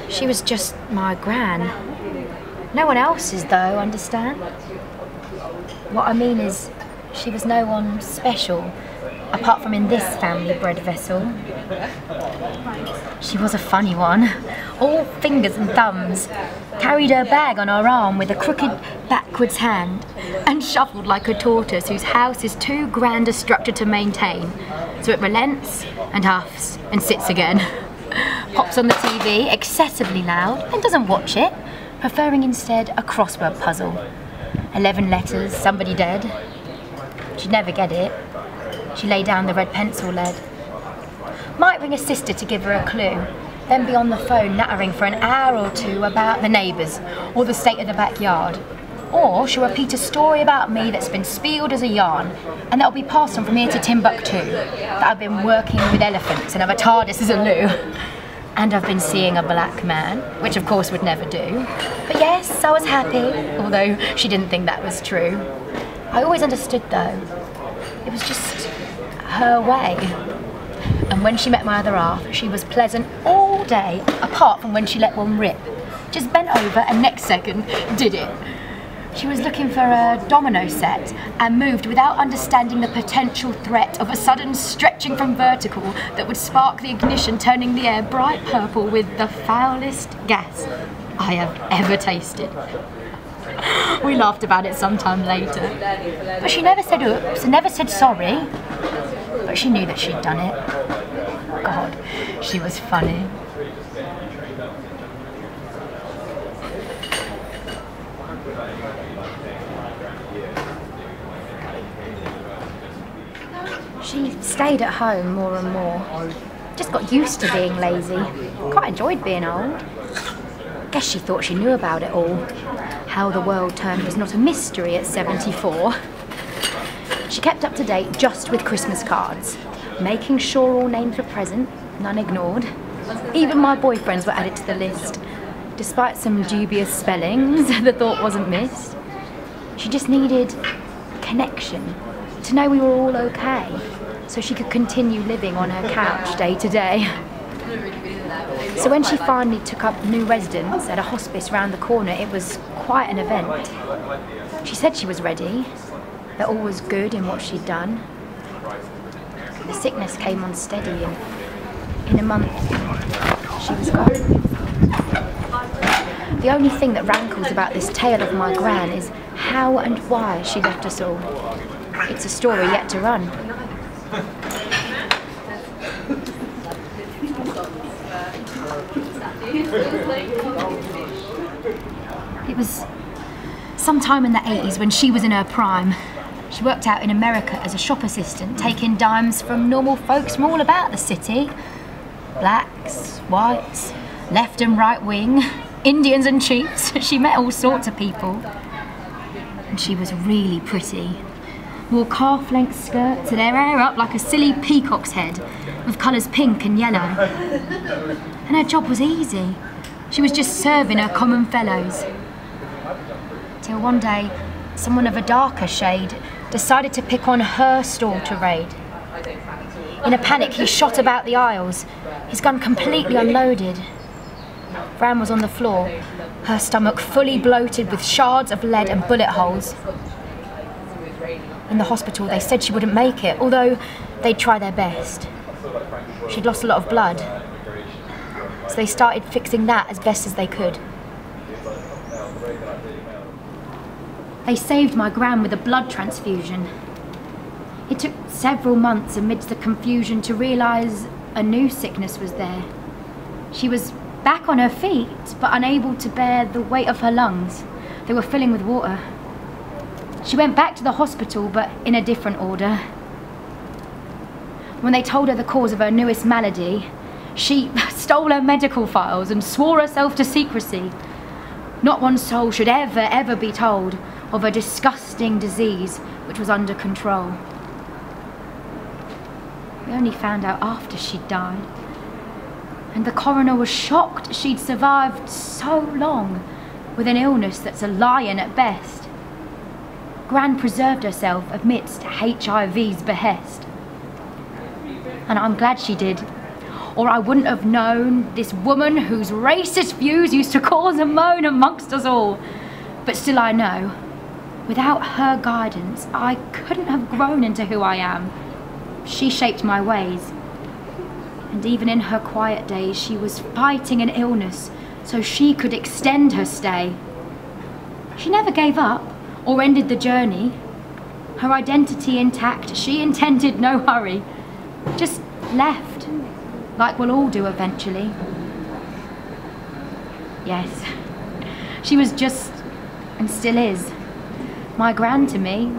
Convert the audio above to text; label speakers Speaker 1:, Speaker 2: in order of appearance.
Speaker 1: She was just my gran. No one else's though, understand? What I mean is, she was no one special, apart from in this family-bred vessel. She was a funny one, all fingers and thumbs, carried her bag on her arm with a crooked backwards hand, and shuffled like a tortoise whose house is too grand a structure to maintain, so it relents and huffs and sits again. Pops on the TV, excessively loud, and doesn't watch it, preferring instead a crossword puzzle. 11 letters, somebody dead. She'd never get it. She lay down the red pencil lead. Might ring a sister to give her a clue, then be on the phone nattering for an hour or two about the neighbours or the state of the backyard. Or she'll repeat a story about me that's been spieled as a yarn and that'll be passed on from here to Timbuktu, that I've been working with elephants and have a TARDIS as a loo. And I've been seeing a black man, which of course would never do. But yes, I was happy, although she didn't think that was true. I always understood though, it was just her way. And when she met my other half, she was pleasant all day, apart from when she let one rip. Just bent over and next second, did it. She was looking for a domino set and moved without understanding the potential threat of a sudden stretching from vertical that would spark the ignition, turning the air bright purple with the foulest gas I have ever tasted. We laughed about it sometime later, but she never said oops and never said sorry, but she knew that she'd done it. God, she was funny. She stayed at home more and more. Just got used to being lazy. Quite enjoyed being old. Guess she thought she knew about it all. How the world turned was not a mystery at 74. She kept up to date just with Christmas cards, making sure all names were present, none ignored. Even my boyfriends were added to the list. Despite some dubious spellings, the thought wasn't missed. She just needed connection, to know we were all okay, so she could continue living on her couch day to day. So when she finally took up new residence at a hospice round the corner, it was quite an event. She said she was ready, that all was good in what she'd done. The sickness came on steady, and in a month, she was gone. The only thing that rankles about this tale of my gran is how and why she left us all. It's a story yet to run. It was sometime in the 80s when she was in her prime. She worked out in America as a shop assistant, taking dimes from normal folks from all about the city. Blacks, whites, left and right wing, Indians and chiefs. She met all sorts of people. And she was really pretty. Wore calf-length skirts and her hair up like a silly peacock's head, with colours pink and yellow. And her job was easy. She was just serving her common fellows. Till one day, someone of a darker shade decided to pick on her stall to raid. In a panic, he shot about the aisles, his gun completely unloaded. Fran was on the floor, her stomach fully bloated with shards of lead and bullet holes. In the hospital, they said she wouldn't make it, although they'd try their best. She'd lost a lot of blood, so they started fixing that as best as they could. They saved my gran with a blood transfusion. It took several months amidst the confusion to realise a new sickness was there. She was back on her feet, but unable to bear the weight of her lungs. They were filling with water. She went back to the hospital, but in a different order. When they told her the cause of her newest malady, she stole her medical files and swore herself to secrecy. Not one soul should ever be told of a disgusting disease which was under control. We only found out after she'd died. And the coroner was shocked she'd survived so long, with an illness that's a lion at best. Gran preserved herself amidst HIV's behest. And I'm glad she did, or I wouldn't have known this woman whose racist views used to cause a moan amongst us all. But still I know, without her guidance, I couldn't have grown into who I am. She shaped my ways. And even in her quiet days, she was fighting an illness so she could extend her stay. She never gave up or ended the journey. Her identity intact, she intended no hurry. Just left, like we'll all do eventually. Yes, she was just, and still is, my gran to me.